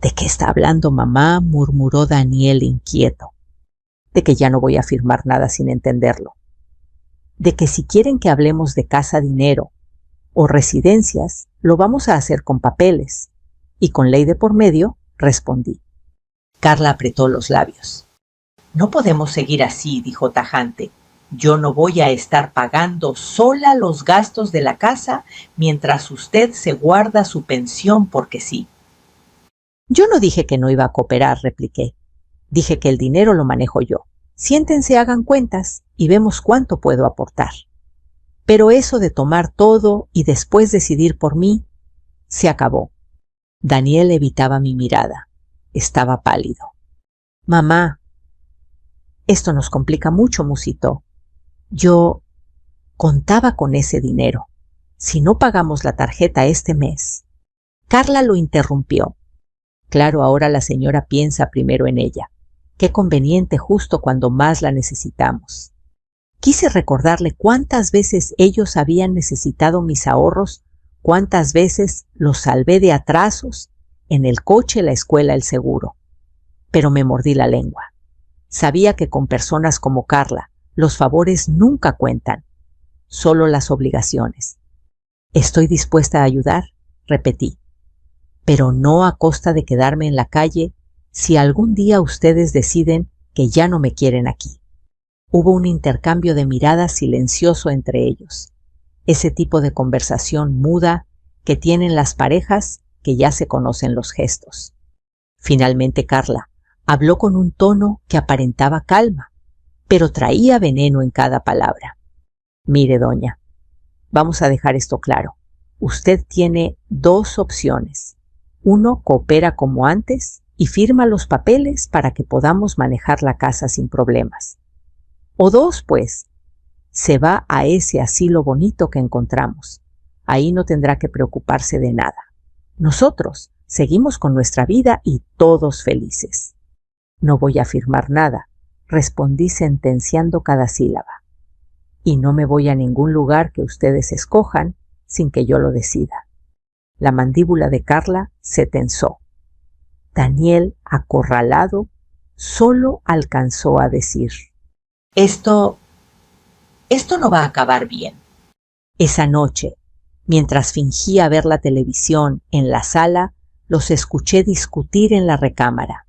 ¿De qué está hablando, mamá?, murmuró Daniel inquieto. De que ya no voy a firmar nada sin entenderlo. De que si quieren que hablemos de casa, dinero o residencias, lo vamos a hacer con papeles. Y con ley de por medio, respondí. Carla apretó los labios. No podemos seguir así, dijo tajante. Yo no voy a estar pagando sola los gastos de la casa mientras usted se guarda su pensión porque sí. Yo no dije que no iba a cooperar, repliqué. Dije que el dinero lo manejo yo. Siéntense, hagan cuentas y vemos cuánto puedo aportar. Pero eso de tomar todo y después decidir por mí, se acabó. Daniel evitaba mi mirada. Estaba pálido. Mamá, esto nos complica mucho, musitó. Yo contaba con ese dinero. Si no pagamos la tarjeta este mes. Carla lo interrumpió. Claro, ahora la señora piensa primero en ella. Qué conveniente justo cuando más la necesitamos. Quise recordarle cuántas veces ellos habían necesitado mis ahorros, cuántas veces los salvé de atrasos, en el coche, la escuela, el seguro. Pero me mordí la lengua. Sabía que con personas como Carla, los favores nunca cuentan, solo las obligaciones. Estoy dispuesta a ayudar, repetí, pero no a costa de quedarme en la calle si algún día ustedes deciden que ya no me quieren aquí. Hubo un intercambio de miradas silencioso entre ellos, ese tipo de conversación muda que tienen las parejas que ya se conocen los gestos. Finalmente Carla habló con un tono que aparentaba calma, pero traía veneno en cada palabra. Mire, doña, vamos a dejar esto claro. Usted tiene 2 opciones. 1, coopera como antes y firma los papeles para que podamos manejar la casa sin problemas. O 2, pues, se va a ese asilo bonito que encontramos. Ahí no tendrá que preocuparse de nada. Nosotros seguimos con nuestra vida y todos felices. No voy a firmar nada, respondí sentenciando cada sílaba. Y no me voy a ningún lugar que ustedes escojan sin que yo lo decida. La mandíbula de Carla se tensó. Daniel, acorralado, solo alcanzó a decir: Esto no va a acabar bien. Esa noche, mientras fingía ver la televisión en la sala, los escuché discutir en la recámara.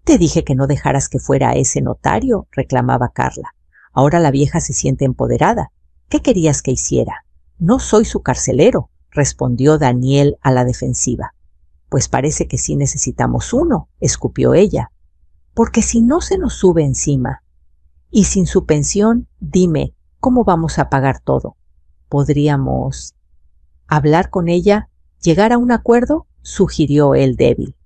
Te dije que no dejaras que fuera a ese notario, reclamaba Carla. Ahora la vieja se siente empoderada. ¿Qué querías que hiciera? No soy su carcelero, respondió Daniel a la defensiva. Pues parece que sí necesitamos uno, escupió ella. Porque si no se nos sube encima. Y sin su pensión, dime, ¿cómo vamos a pagar todo? ¿Podríamos hablar con ella? ¿Llegar a un acuerdo? Sugirió el débil.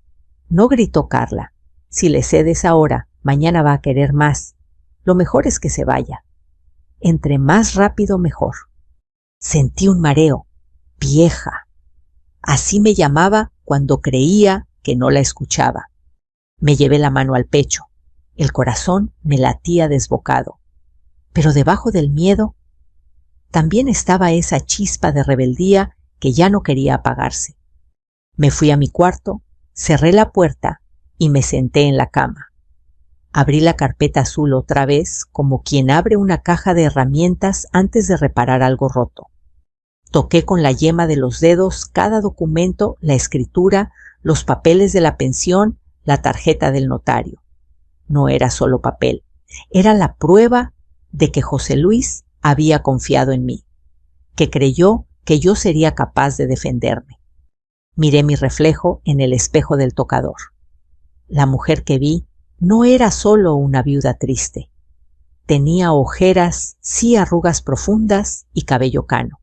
No, gritó Carla. Si le cedes ahora, mañana va a querer más. Lo mejor es que se vaya. Entre más rápido, mejor. Sentí un mareo. Vieja. Así me llamaba cuando creía que no la escuchaba. Me llevé la mano al pecho. El corazón me latía desbocado. Pero debajo del miedo también estaba esa chispa de rebeldía que ya no quería apagarse. Me fui a mi cuarto, cerré la puerta y me senté en la cama. Abrí la carpeta azul otra vez, como quien abre una caja de herramientas antes de reparar algo roto. Toqué con la yema de los dedos cada documento, la escritura, los papeles de la pensión, la tarjeta del notario. No era solo papel, era la prueba de que José Luis había confiado en mí, que creyó que yo sería capaz de defenderme. Miré mi reflejo en el espejo del tocador. La mujer que vi no era solo una viuda triste. Tenía ojeras, sí, arrugas profundas y cabello cano.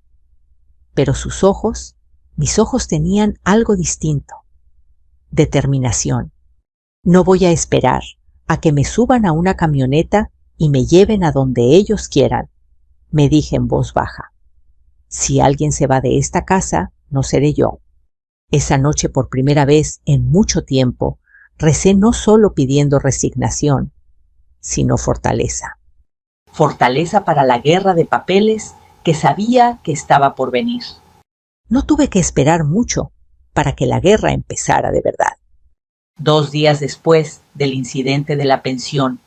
Pero sus ojos, mis ojos tenían algo distinto. Determinación. No voy a esperar a que me suban a una camioneta y me lleven a donde ellos quieran, me dije en voz baja. Si alguien se va de esta casa, no seré yo. Esa noche, por primera vez en mucho tiempo, recé no solo pidiendo resignación, sino fortaleza. Fortaleza para la guerra de papeles que sabía que estaba por venir. No tuve que esperar mucho para que la guerra empezara de verdad. 2 días después del incidente de la pensión,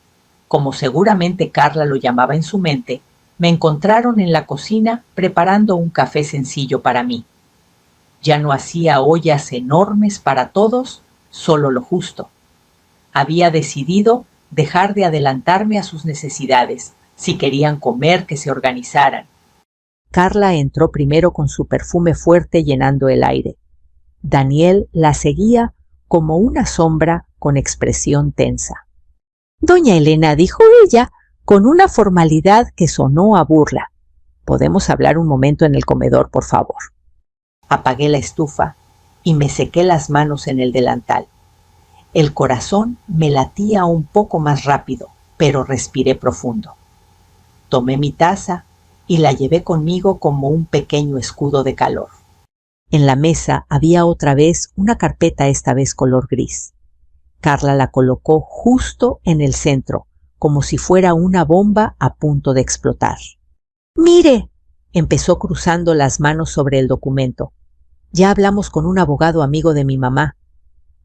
como seguramente Carla lo llamaba en su mente, me encontraron en la cocina preparando un café sencillo para mí. Ya no hacía ollas enormes para todos, solo lo justo. Había decidido dejar de adelantarme a sus necesidades. Si querían comer, que se organizaran. Carla entró primero con su perfume fuerte llenando el aire. Daniel la seguía como una sombra con expresión tensa. Doña Elena, dijo ella, con una formalidad que sonó a burla. ¿Podemos hablar un momento en el comedor, por favor? Apagué la estufa y me sequé las manos en el delantal. El corazón me latía un poco más rápido, pero respiré profundo. Tomé mi taza y la llevé conmigo como un pequeño escudo de calor. En la mesa había otra vez una carpeta, esta vez color gris. Carla la colocó justo en el centro, como si fuera una bomba a punto de explotar. ¡Mire!, empezó cruzando las manos sobre el documento. Ya hablamos con un abogado amigo de mi mamá.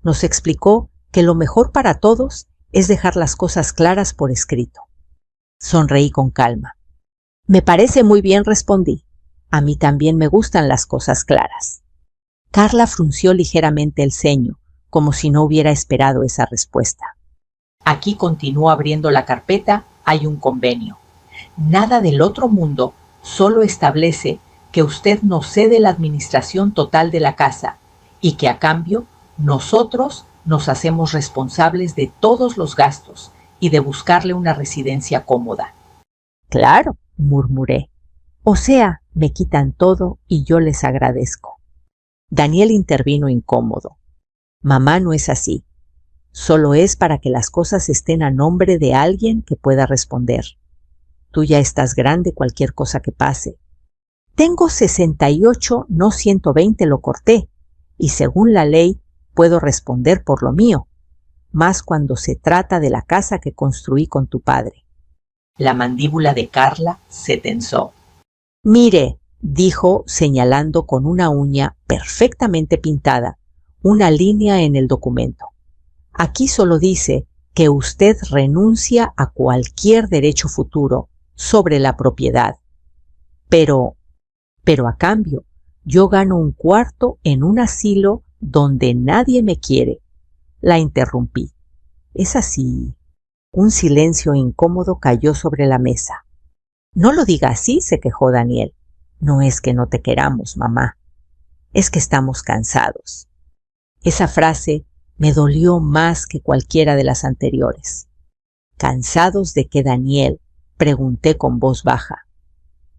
Nos explicó que lo mejor para todos es dejar las cosas claras por escrito. Sonreí con calma. Me parece muy bien, respondí. A mí también me gustan las cosas claras. Carla frunció ligeramente el ceño, como si no hubiera esperado esa respuesta. Aquí, continuó abriendo la carpeta, hay un convenio. Nada del otro mundo, solo establece que usted nos cede la administración total de la casa y que a cambio nosotros nos hacemos responsables de todos los gastos y de buscarle una residencia cómoda. Claro, murmuré. O sea, me quitan todo y yo les agradezco. Daniel intervino incómodo. Mamá no es así. Solo es para que las cosas estén a nombre de alguien que pueda responder. Tú ya estás grande, cualquier cosa que pase. Tengo 68, no 120, lo corté, y según la ley puedo responder por lo mío, más cuando se trata de la casa que construí con tu padre. La mandíbula de Carla se tensó. Mire, dijo señalando con una uña perfectamente pintada una línea en el documento. Aquí solo dice que usted renuncia a cualquier derecho futuro sobre la propiedad. Pero a cambio, yo gano un cuarto en un asilo donde nadie me quiere. La interrumpí. Es así. Un silencio incómodo cayó sobre la mesa. No lo diga así, se quejó Daniel. No es que no te queramos, mamá. Es que estamos cansados. Esa frase me dolió más que cualquiera de las anteriores. ¿Cansados de qué, Daniel?, pregunté con voz baja.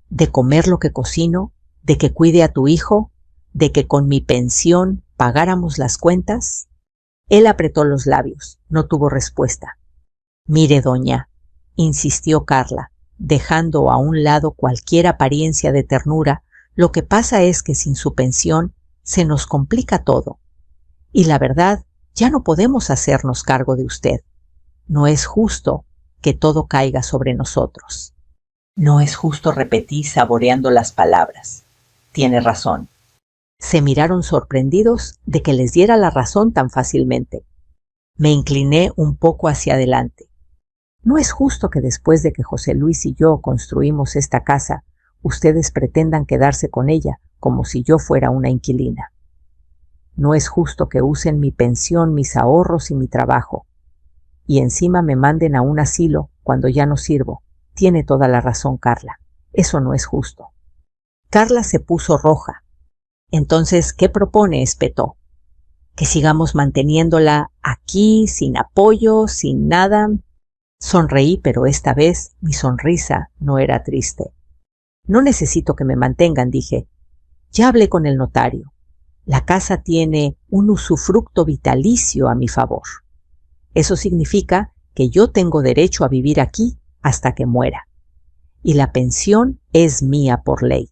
¿De comer lo que cocino? ¿De que cuide a tu hijo? ¿De que con mi pensión pagáramos las cuentas? Él apretó los labios. No tuvo respuesta. Mire, doña, insistió Carla, dejando a un lado cualquier apariencia de ternura, lo que pasa es que sin su pensión se nos complica todo. Y la verdad, ya no podemos hacernos cargo de usted. No es justo que todo caiga sobre nosotros. No es justo, repetí, saboreando las palabras. Tiene razón. Se miraron sorprendidos de que les diera la razón tan fácilmente. Me incliné un poco hacia adelante. No es justo que después de que José Luis y yo construimos esta casa, ustedes pretendan quedarse con ella como si yo fuera una inquilina. No es justo que usen mi pensión, mis ahorros y mi trabajo. Y encima me manden a un asilo cuando ya no sirvo. Tiene toda la razón, Carla. Eso no es justo. Carla se puso roja. Entonces, ¿qué propone?, espetó. ¿Que sigamos manteniéndola aquí, sin apoyo, sin nada? Sonreí, pero esta vez mi sonrisa no era triste. No necesito que me mantengan, dije. Ya hablé con el notario. La casa tiene un usufructo vitalicio a mi favor. Eso significa que yo tengo derecho a vivir aquí hasta que muera. Y la pensión es mía por ley.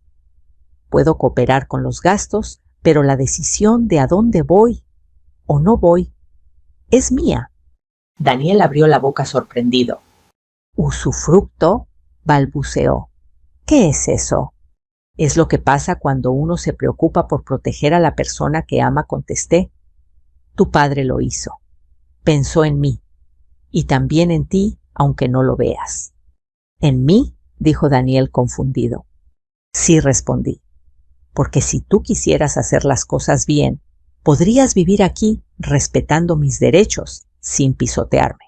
Puedo cooperar con los gastos, pero la decisión de a dónde voy o no voy es mía. Daniel abrió la boca sorprendido. ¿Usufructo?, balbuceó. ¿Qué es eso? Es lo que pasa cuando uno se preocupa por proteger a la persona que ama, contesté. Tu padre lo hizo. Pensó en mí. Y también en ti, aunque no lo veas. ¿En mí?, dijo Daniel confundido. Sí, respondí. Porque si tú quisieras hacer las cosas bien, podrías vivir aquí respetando mis derechos, sin pisotearme.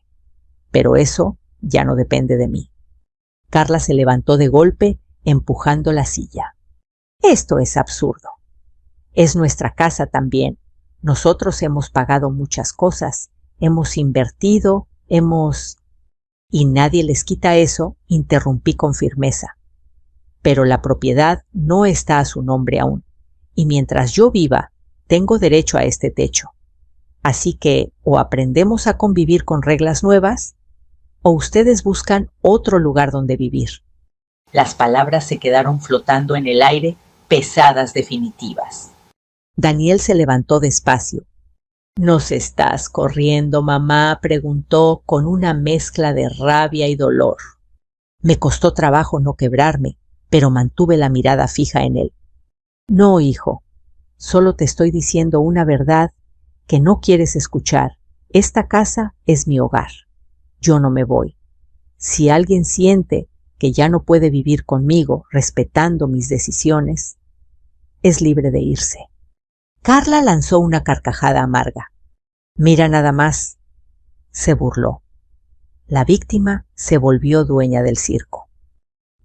Pero eso ya no depende de mí. Carla se levantó de golpe, empujando la silla. Esto es absurdo. Es nuestra casa también. Nosotros hemos pagado muchas cosas, hemos invertido, Y nadie les quita eso, interrumpí con firmeza. Pero la propiedad no está a su nombre aún, y mientras yo viva, tengo derecho a este techo. Así que o aprendemos a convivir con reglas nuevas, o ustedes buscan otro lugar donde vivir. Las palabras se quedaron flotando en el aire, pesadas, definitivas. Daniel se levantó despacio. ¿Nos estás corriendo, mamá?, preguntó con una mezcla de rabia y dolor. Me costó trabajo no quebrarme, pero mantuve la mirada fija en él. No, hijo, solo te estoy diciendo una verdad que no quieres escuchar. Esta casa es mi hogar. Yo no me voy. Si alguien siente que ya no puede vivir conmigo respetando mis decisiones, es libre de irse. Carla lanzó una carcajada amarga. Mira nada más, se burló. La víctima se volvió dueña del circo.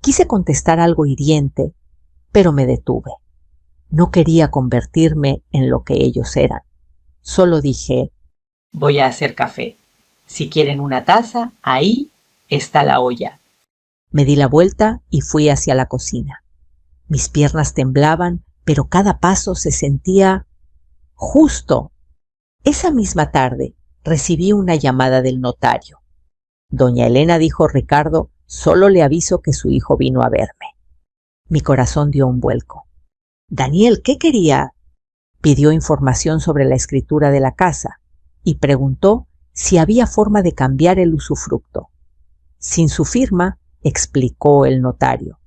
Quise contestar algo hiriente, pero me detuve. No quería convertirme en lo que ellos eran. Solo dije, voy a hacer café. Si quieren una taza, ahí está la olla. Me di la vuelta y fui hacia la cocina. Mis piernas temblaban, pero cada paso se sentía justo. Esa misma tarde recibí una llamada del notario. Doña Elena, dijo Ricardo, solo le aviso que su hijo vino a verme. Mi corazón dio un vuelco. Daniel, ¿qué quería? Pidió información sobre la escritura de la casa y preguntó si había forma de cambiar el usufructo. Sin su firma, explicó el notario.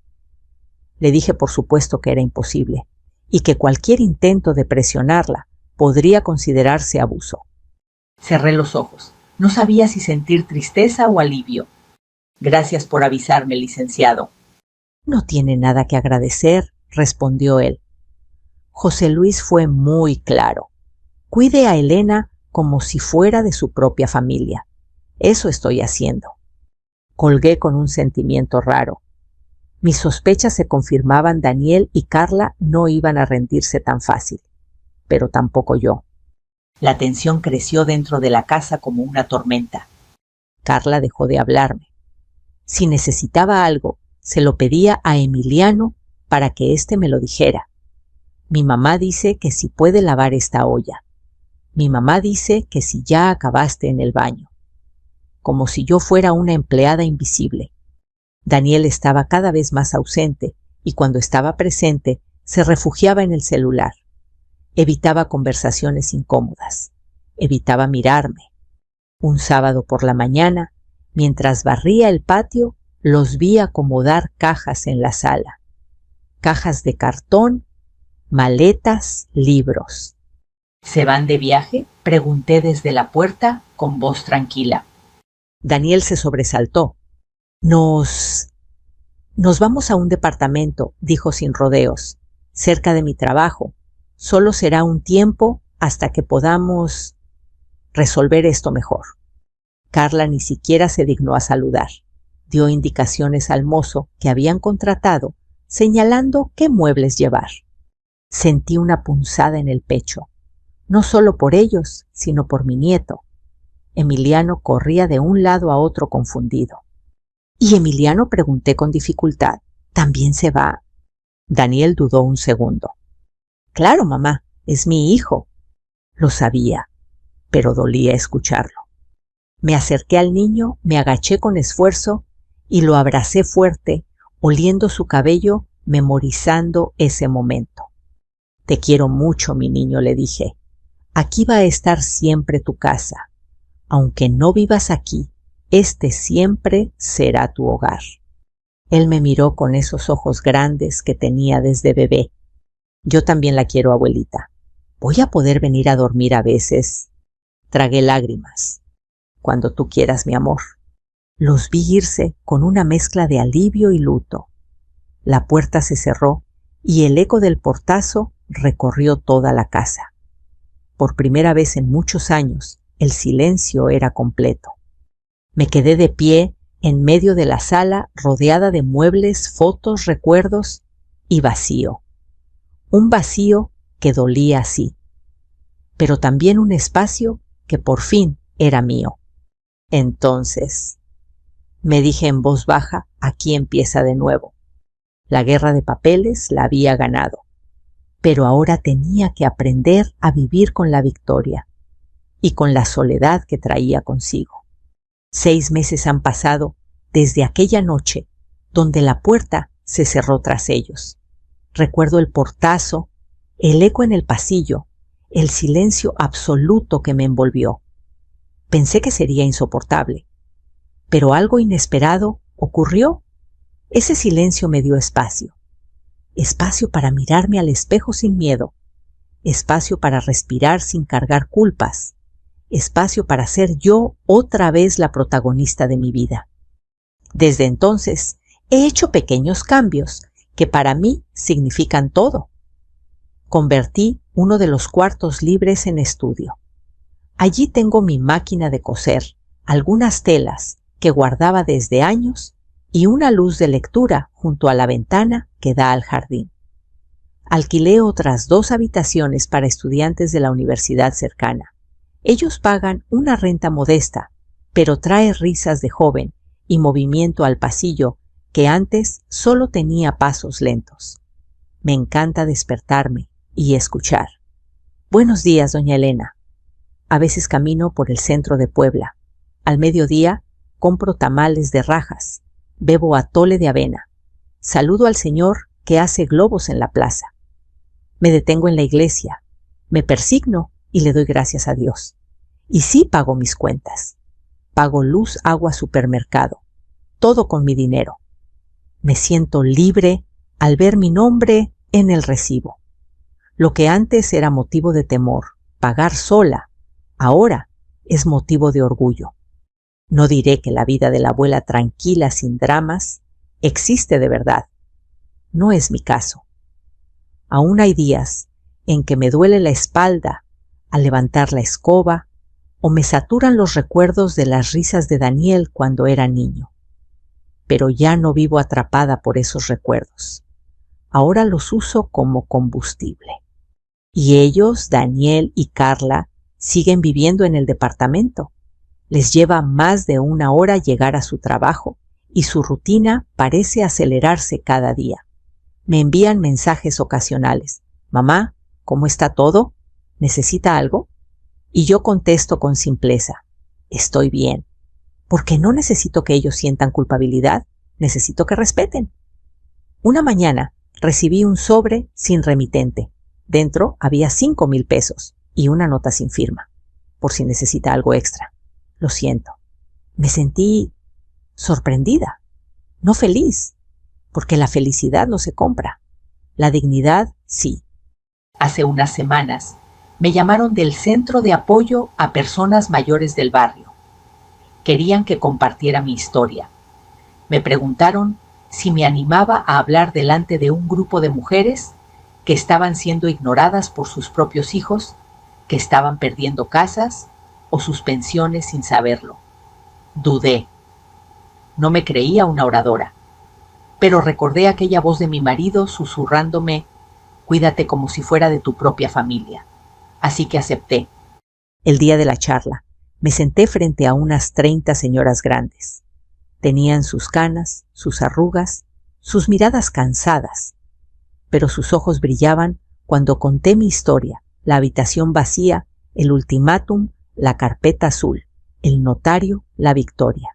Le dije por supuesto que era imposible y que cualquier intento de presionarla podría considerarse abuso. Cerré los ojos. No sabía si sentir tristeza o alivio. Gracias por avisarme, licenciado. No tiene nada que agradecer, respondió él. José Luis fue muy claro. Cuide a Elena como si fuera de su propia familia. Eso estoy haciendo. Colgué con un sentimiento raro. Mis sospechas se confirmaban. Daniel y Carla no iban a rendirse tan fácil, pero tampoco yo. La tensión creció dentro de la casa como una tormenta. Carla dejó de hablarme. Si necesitaba algo, se lo pedía a Emiliano para que éste me lo dijera. Mi mamá dice que si puede lavar esta olla. Mi mamá dice que si ya acabaste en el baño. Como si yo fuera una empleada invisible. Daniel estaba cada vez más ausente y cuando estaba presente se refugiaba en el celular. Evitaba conversaciones incómodas. Evitaba mirarme. Un sábado por la mañana, mientras barría el patio, los vi acomodar cajas en la sala. Cajas de cartón, maletas, libros. ¿Se van de viaje?, pregunté desde la puerta con voz tranquila. Daniel se sobresaltó. Nos vamos a un departamento, dijo sin rodeos, cerca de mi trabajo. Solo será un tiempo hasta que podamos resolver esto mejor. Carla ni siquiera se dignó a saludar. Dio indicaciones al mozo que habían contratado, señalando qué muebles llevar. Sentí una punzada en el pecho, no solo por ellos, sino por mi nieto. Emiliano corría de un lado a otro confundido. ¿Y Emiliano?, pregunté con dificultad. ¿También se va? Daniel dudó un segundo. Claro, mamá, es mi hijo. Lo sabía, pero dolía escucharlo. Me acerqué al niño, me agaché con esfuerzo y lo abracé fuerte, oliendo su cabello, memorizando ese momento. Te quiero mucho, mi niño, le dije. Aquí va a estar siempre tu casa. Aunque no vivas aquí, este siempre será tu hogar. Él me miró con esos ojos grandes que tenía desde bebé. Yo también la quiero, abuelita. ¿Voy a poder venir a dormir a veces? Tragué lágrimas. Cuando tú quieras, mi amor. Los vi irse con una mezcla de alivio y luto. La puerta se cerró y el eco del portazo recorrió toda la casa. Por primera vez en muchos años, el silencio era completo. Me quedé de pie en medio de la sala, rodeada de muebles, fotos, recuerdos y vacío. Un vacío que dolía así, pero también un espacio que por fin era mío. Entonces, me dije en voz baja, aquí empieza de nuevo. La guerra de papeles la había ganado, pero ahora tenía que aprender a vivir con la victoria y con la soledad que traía consigo. 6 meses han pasado desde aquella noche donde la puerta se cerró tras ellos. Recuerdo el portazo, el eco en el pasillo, el silencio absoluto que me envolvió. Pensé que sería insoportable, pero algo inesperado ocurrió. Ese silencio me dio espacio. Espacio para mirarme al espejo sin miedo. Espacio para respirar sin cargar culpas. Espacio para ser yo otra vez la protagonista de mi vida. Desde entonces he hecho pequeños cambios que para mí significan todo. Convertí uno de los cuartos libres en estudio. Allí tengo mi máquina de coser, algunas telas que guardaba desde años y una luz de lectura junto a la ventana que da al jardín. Alquilé otras 2 habitaciones para estudiantes de la universidad cercana. Ellos pagan una renta modesta, pero trae risas de joven y movimiento al pasillo que antes solo tenía pasos lentos. Me encanta despertarme y escuchar. Buenos días, doña Elena. A veces camino por el centro de Puebla. Al mediodía compro tamales de rajas, bebo atole de avena, saludo al señor que hace globos en la plaza. Me detengo en la iglesia, me persigno y le doy gracias a Dios. Y sí pago mis cuentas. Pago luz, agua, supermercado, todo con mi dinero. Me siento libre al ver mi nombre en el recibo. Lo que antes era motivo de temor, pagar sola, ahora es motivo de orgullo. No diré que la vida de la abuela tranquila sin dramas existe de verdad. No es mi caso. Aún hay días en que me duele la espalda al levantar la escoba o me saturan los recuerdos de las risas de Daniel cuando era niño. Pero ya no vivo atrapada por esos recuerdos. Ahora los uso como combustible. Y ellos, Daniel y Carla, siguen viviendo en el departamento. Les lleva más de 1 hora llegar a su trabajo y su rutina parece acelerarse cada día. Me envían mensajes ocasionales. Mamá, ¿cómo está todo? ¿Necesita algo? Y yo contesto con simpleza. Estoy bien. Porque no necesito que ellos sientan culpabilidad, necesito que respeten. Una mañana recibí un sobre sin remitente. Dentro había 5,000 pesos y una nota sin firma, por si necesita algo extra. Lo siento. Me sentí sorprendida, no feliz, porque la felicidad no se compra. La dignidad, sí. Hace unas semanas me llamaron del Centro de Apoyo a Personas Mayores del barrio. Querían que compartiera mi historia. Me preguntaron si me animaba a hablar delante de un grupo de mujeres que estaban siendo ignoradas por sus propios hijos, que estaban perdiendo casas o sus pensiones sin saberlo. Dudé. No me creía una oradora, pero recordé aquella voz de mi marido susurrándome: cuídate como si fuera de tu propia familia. Así que acepté. El día de la charla, me senté frente a unas 30 señoras grandes. Tenían sus canas, sus arrugas, sus miradas cansadas, pero sus ojos brillaban cuando conté mi historia, la habitación vacía, el ultimátum, la carpeta azul, el notario, la victoria.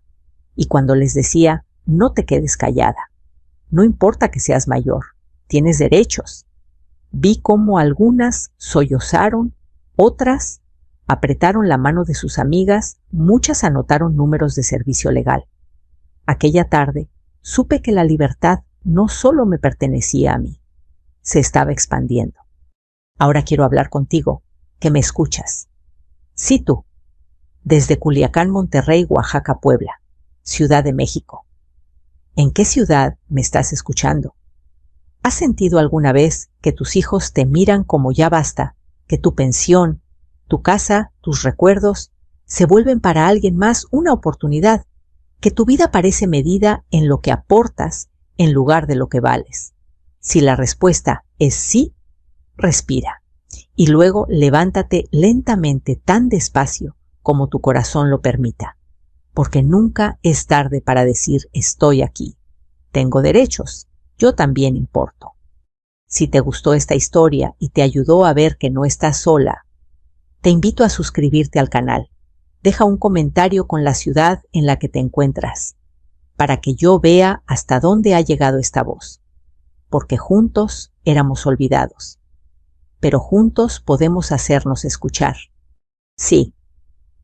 Y cuando les decía, no te quedes callada, no importa que seas mayor, tienes derechos. Vi cómo algunas sollozaron, otras apretaron la mano de sus amigas, muchas anotaron números de servicio legal. Aquella tarde supe que la libertad no solo me pertenecía a mí, se estaba expandiendo. Ahora quiero hablar contigo, que me escuchas. Sí, tú, desde Culiacán, Monterrey, Oaxaca, Puebla, Ciudad de México. ¿En qué ciudad me estás escuchando? ¿Has sentido alguna vez que tus hijos te miran como ya basta, que tu pensión, tu casa, tus recuerdos se vuelven para alguien más una oportunidad, que tu vida parece medida en lo que aportas en lugar de lo que vales? Si la respuesta es sí, respira y luego levántate lentamente tan despacio como tu corazón lo permita, porque nunca es tarde para decir estoy aquí, tengo derechos, yo también importo. Si te gustó esta historia y te ayudó a ver que no estás sola, te invito a suscribirte al canal. Deja un comentario con la ciudad en la que te encuentras, para que yo vea hasta dónde ha llegado esta voz, porque juntos éramos olvidados, pero juntos podemos hacernos escuchar. Sí,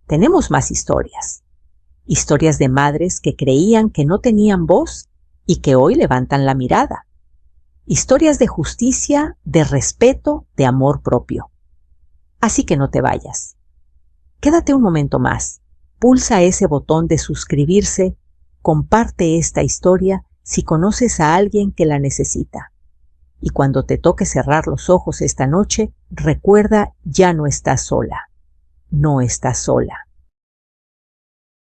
tenemos más historias, historias de madres que creían que no tenían voz y que hoy levantan la mirada, historias de justicia, de respeto, de amor propio. Así que no te vayas. Quédate un momento más, pulsa ese botón de suscribirse, comparte esta historia si conoces a alguien que la necesita. Y cuando te toque cerrar los ojos esta noche, recuerda, ya no estás sola, no estás sola.